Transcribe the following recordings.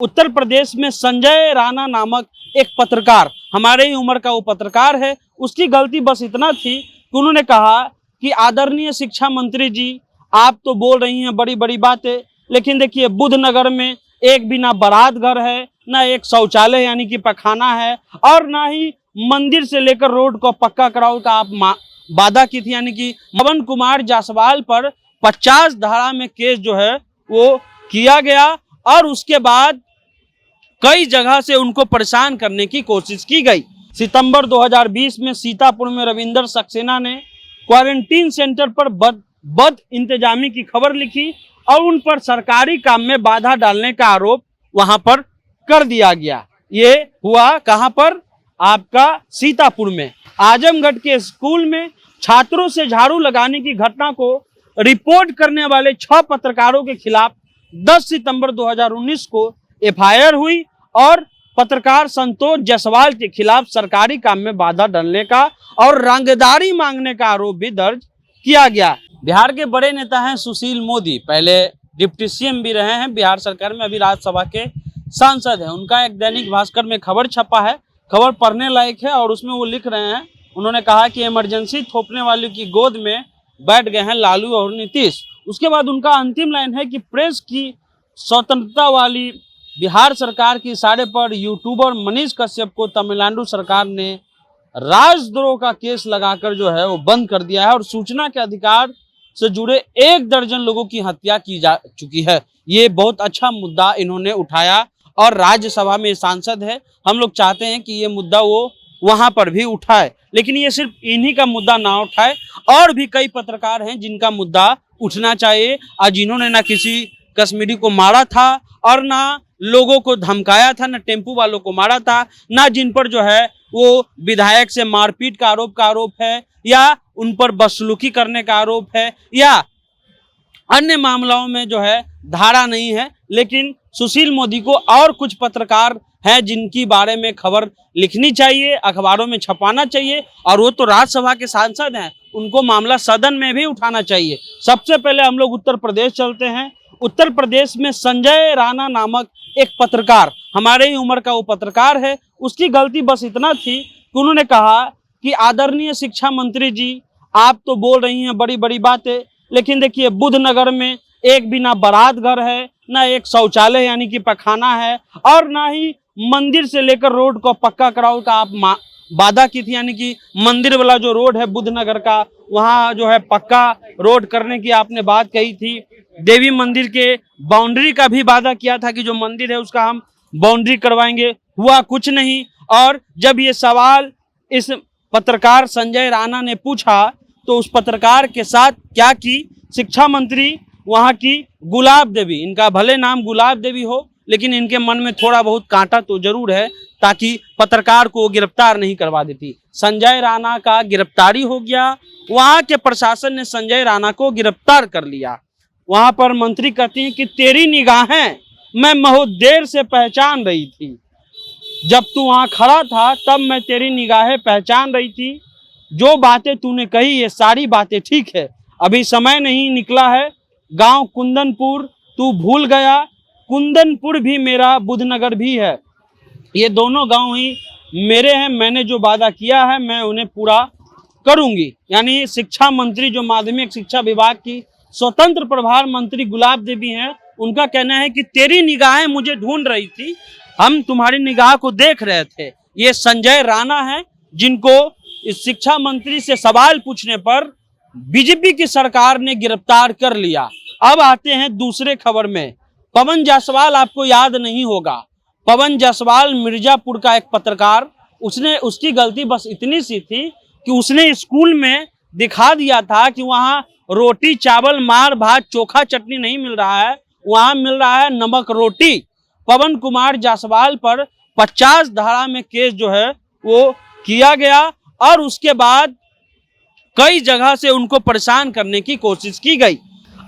उत्तर प्रदेश में संजय राणा नामक एक पत्रकार, हमारे ही उम्र का वो पत्रकार है, उसकी गलती बस इतना थी कि उन्होंने कहा कि आदरणीय शिक्षा मंत्री जी, आप तो बोल रही हैं बड़ी बड़ी बातें, लेकिन देखिए बुधनगर में एक भी ना बारात घर है, ना एक शौचालय यानी कि पखाना है, और ना ही मंदिर से लेकर रोड को पक्का कराओ का आप वादा की थी। यानी कि पवन कुमार जायसवाल पर 50 धारा में केस जो है वो किया गया और उसके बाद कई जगह से उनको परेशान करने की कोशिश की गई। सितंबर 2020 में सीतापुर में रविंदर सक्सेना ने क्वारंटीन सेंटर पर बद इंतजामी की खबर लिखी और उन पर सरकारी काम में बाधा डालने का आरोप वहां पर कर दिया गया। ये हुआ कहां पर? आपका सीतापुर में। आजमगढ़ के स्कूल में छात्रों से झाड़ू लगाने की घटना को रिपोर्ट करने वाले 6 पत्रकारों के खिलाफ 10 सितंबर 2019 को एफआईआर हुई और पत्रकार संतोष जायसवाल के खिलाफ सरकारी काम में बाधा डालने का और रंगदारी मांगने का आरोप भी दर्ज किया गया। बिहार के बड़े नेता हैं सुशील मोदी, पहले डिप्टी सीएम भी रहे हैं बिहार सरकार में, अभी राज्यसभा के सांसद हैं। उनका एक दैनिक भास्कर में खबर छपा है, खबर पढ़ने लायक है और उसमें वो लिख रहे हैं, उन्होंने कहा कि इमरजेंसी थोपने वालों की गोद में बैठ गए हैं लालू और नीतीश। उसके बाद उनका अंतिम लाइन है कि प्रेस की स्वतंत्रता वाली बिहार सरकार की इशारे पर यूट्यूबर मनीष कश्यप को तमिलनाडु सरकार ने राजद्रोह का केस लगाकर जो है वो बंद कर दिया है और सूचना के अधिकार से जुड़े 1 दर्जन लोगों की हत्या की जा चुकी है। ये बहुत अच्छा मुद्दा इन्होंने उठाया और राज्यसभा में सांसद है, हम लोग चाहते हैं कि ये मुद्दा वो वहां पर भी उठाए, लेकिन ये सिर्फ इन्हीं का मुद्दा ना उठाए, और भी कई पत्रकार हैं जिनका मुद्दा उठना चाहिए। आज जिन्होंने ना किसी कश्मीरी को मारा था और ना लोगों को धमकाया था, ना टेम्पू वालों को मारा था, ना जिन पर जो है वो विधायक से मारपीट का आरोप है या उन पर बदसलूकी करने का आरोप है या अन्य मामलों में जो है धारा नहीं है। लेकिन सुशील मोदी को और कुछ पत्रकार हैं जिनकी बारे में खबर लिखनी चाहिए, अखबारों में छपाना चाहिए, और वो तो राज्यसभा के सांसद हैं, उनको मामला सदन में भी उठाना चाहिए। सबसे पहले हम लोग उत्तर प्रदेश चलते हैं। उत्तर प्रदेश में संजय राणा नामक एक पत्रकार, हमारे ही उम्र का वो पत्रकार है, उसकी गलती बस इतना थी कि उन्होंने कहा कि आदरणीय शिक्षा मंत्री जी, आप तो बोल रही हैं बड़ी बड़ी बातें, लेकिन देखिए बुधनगर में एक भी ना बारात घर है, ना एक शौचालय यानी कि पखाना है, और ना ही मंदिर से लेकर रोड को पक्का कराओ का आप वादा की थी। यानी कि मंदिर वाला जो रोड है बुधनगर का, वहाँ जो है पक्का रोड करने की आपने बात कही थी। देवी मंदिर के बाउंड्री का भी वादा किया था कि जो मंदिर है उसका हम बाउंड्री करवाएंगे, हुआ कुछ नहीं। और जब ये सवाल इस पत्रकार संजय राणा ने पूछा तो उस पत्रकार के साथ क्या की शिक्षा मंत्री वहाँ की गुलाब देवी, इनका भले नाम गुलाब देवी हो लेकिन इनके मन में थोड़ा बहुत कांटा तो जरूर है, ताकि पत्रकार को गिरफ्तार नहीं करवा देती। संजय राणा का गिरफ्तारी हो गया, वहाँ के प्रशासन ने संजय राणा को गिरफ्तार कर लिया। वहाँ पर मंत्री कहती हैं कि तेरी निगाहें मैं बहुत देर से पहचान रही थी, जब तू वहाँ खड़ा था तब मैं तेरी निगाहें पहचान रही थी, जो बातें तूने कही ये सारी बातें ठीक है, अभी समय नहीं निकला है। गांव कुंदनपुर तू भूल गया, कुंदनपुर भी मेरा, बुधनगर भी है, ये दोनों गांव ही मेरे हैं, मैंने जो वादा किया है मैं उन्हें पूरा करूंगी। यानी शिक्षा मंत्री जो माध्यमिक शिक्षा विभाग की स्वतंत्र प्रभार मंत्री गुलाब देवी हैं, उनका कहना है कि तेरी निगाहें मुझे ढूंढ रही थी, हम तुम्हारी निगाह को देख रहे थे। ये संजय राणा है जिनको इस शिक्षा मंत्री से सवाल पूछने पर बीजेपी की सरकार ने गिरफ्तार कर लिया। अब आते हैं दूसरे खबर में। पवन जायसवाल आपको याद नहीं होगा, पवन जायसवाल मिर्जापुर का एक पत्रकार, उसकी गलती बस इतनी सी थी कि उसने स्कूल में दिखा दिया था कि वहाँ रोटी चावल मार भात चोखा चटनी नहीं मिल रहा है, वहाँ मिल रहा है नमक रोटी। पवन कुमार जायसवाल पर 50 धारा में केस जो है वो किया गया और उसके बाद कई जगह से उनको परेशान करने की कोशिश की गई।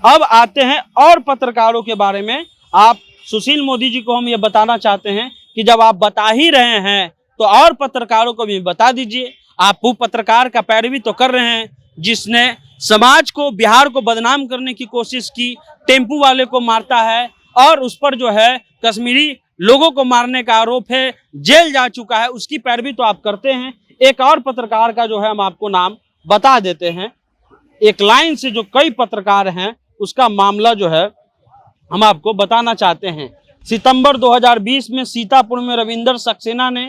अब आते हैं और पत्रकारों के बारे में। आप सुशील मोदी जी को हम ये बताना चाहते हैं कि जब आप बता ही रहे हैं तो और पत्रकारों को भी बता दीजिए। आप वो पत्रकार का पैरवी तो कर रहे हैं जिसने समाज को, बिहार को बदनाम करने की कोशिश की, टेम्पू वाले को मारता है और उस पर जो है कश्मीरी लोगों को मारने का आरोप है, जेल जा चुका है, उसकी पैरवी तो आप करते हैं। एक और पत्रकार का जो है हम आपको नाम बता देते हैं, एक लाइन से जो कई पत्रकार हैं उसका मामला जो है हम आपको बताना चाहते हैं। सितंबर 2020 में सीतापुर में रविंदर सक्सेना ने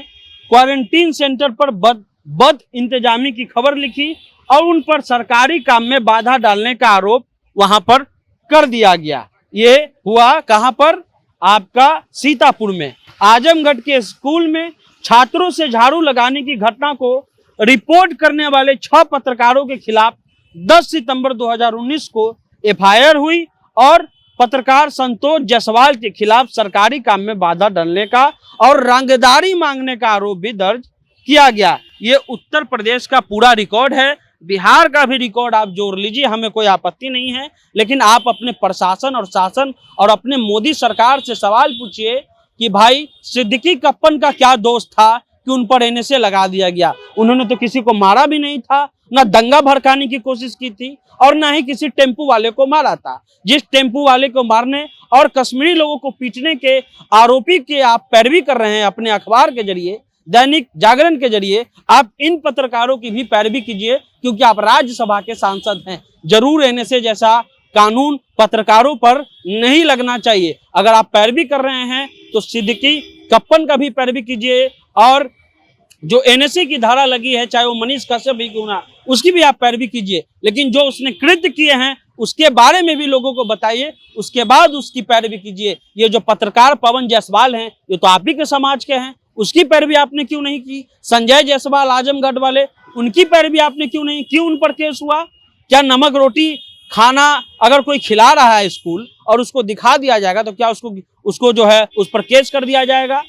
क्वारंटीन सेंटर पर बद इंतजामी की खबर लिखी और उन पर सरकारी काम में बाधा डालने का आरोप वहां पर कर दिया गया। ये हुआ कहां पर? आपका सीतापुर में। आजमगढ़ के स्कूल में छात्रों से झाड़ू लगाने की घटना को रिपोर्ट करने वाले 6 पत्रकारों के खिलाफ 10 सितंबर 2019 को एफआईआर हुई और पत्रकार संतोष जायसवाल के खिलाफ सरकारी काम में बाधा डालने का और रंगदारी मांगने का आरोप भी दर्ज किया गया। ये उत्तर प्रदेश का पूरा रिकॉर्ड है, बिहार का भी रिकॉर्ड आप जोड़ लीजिए, हमें कोई आपत्ति नहीं है। लेकिन आप अपने प्रशासन और शासन और अपने मोदी सरकार से सवाल पूछिए कि भाई सिद्दीकी कप्पन का क्या दोष था कि उन पर एनएसए लगा दिया गया। उन्होंने तो किसी को मारा भी नहीं था, ना दंगा भड़काने की कोशिश की थी और ना ही किसी टेम्पू वाले को मारा था। जिस टेम्पू वाले को मारने और कश्मीरी लोगों को पीटने के आरोपी के आप पैरवी कर रहे हैं अपने अखबार के जरिए, दैनिक जागरण के जरिए, आप इन पत्रकारों की भी पैरवी कीजिए क्योंकि आप राज्यसभा के सांसद हैं। जरूर एनएसए जैसा कानून पत्रकारों पर नहीं लगना चाहिए। अगर आप पैरवी कर रहे हैं तो सिद्दीकी कप्पन का भी पैरवी कीजिए और जो एनएसए की धारा लगी है, चाहे वो मनीष कश्यप भी क्यों ना, उसकी भी आप पैरवी कीजिए। लेकिन जो उसने कृत्य किए हैं उसके बारे में भी लोगों को बताइए, उसके बाद उसकी पैरवी कीजिए। ये जो पत्रकार पवन जायसवाल हैं, ये तो आप ही के समाज के हैं, उसकी पैरवी आपने क्यों नहीं की? संजय जायसवाल आजमगढ़ वाले, उनकी पैरवी आपने क्यों नहीं? क्यों उन पर केस हुआ? क्या नमक रोटी खाना अगर कोई खिला रहा है स्कूल और उसको दिखा दिया जाएगा तो क्या उसको जो है उस पर केस कर दिया जाएगा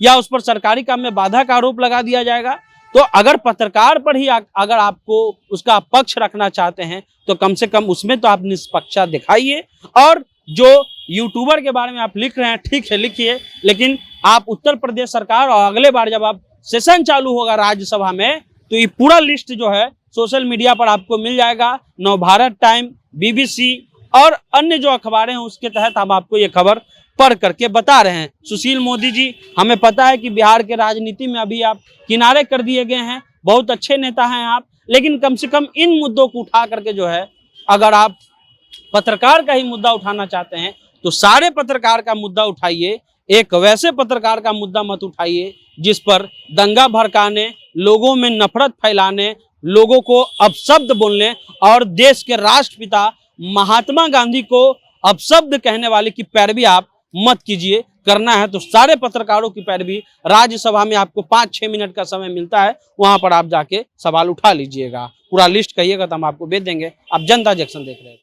या उस पर सरकारी काम में बाधा का आरोप लगा दिया जाएगा? तो अगर पत्रकार पर ही अगर आपको उसका पक्ष रखना चाहते हैं तो कम से कम उसमें तो आप निष्पक्षता दिखाइए। और जो यूट्यूबर के बारे में आप लिख रहे हैं, ठीक है लिखिए, लेकिन आप उत्तर प्रदेश सरकार और अगले बार जब आप सेशन चालू होगा राज्यसभा में तो ये पूरा लिस्ट जो है सोशल मीडिया पर आपको मिल जाएगा। नवभारत टाइम, बीबीसी और अन्य जो अखबारें हैं उसके तहत हम आपको ये खबर पढ़ करके बता रहे हैं। सुशील मोदी जी, हमें पता है कि बिहार के राजनीति में अभी आप किनारे कर दिए गए हैं, बहुत अच्छे नेता हैं आप, लेकिन कम से कम इन मुद्दों को उठा करके जो है, अगर आप पत्रकार का ही मुद्दा उठाना चाहते हैं तो सारे पत्रकार का मुद्दा उठाइए। एक वैसे पत्रकार का मुद्दा मत उठाइए जिस पर दंगा भड़काने, लोगों में नफरत फैलाने, लोगों को अपशब्द बोलने और देश के राष्ट्रपिता महात्मा गांधी को अपशब्द कहने वाले की पैरवी आप मत कीजिए। करना है तो सारे पत्रकारों की पैरवी राज्यसभा में आपको 5-6 मिनट का समय मिलता है, वहां पर आप जाके सवाल उठा लीजिएगा। पूरा लिस्ट कहिएगा तो हम आपको भेज देंगे। आप जनता जंक्शन देख रहे हैं।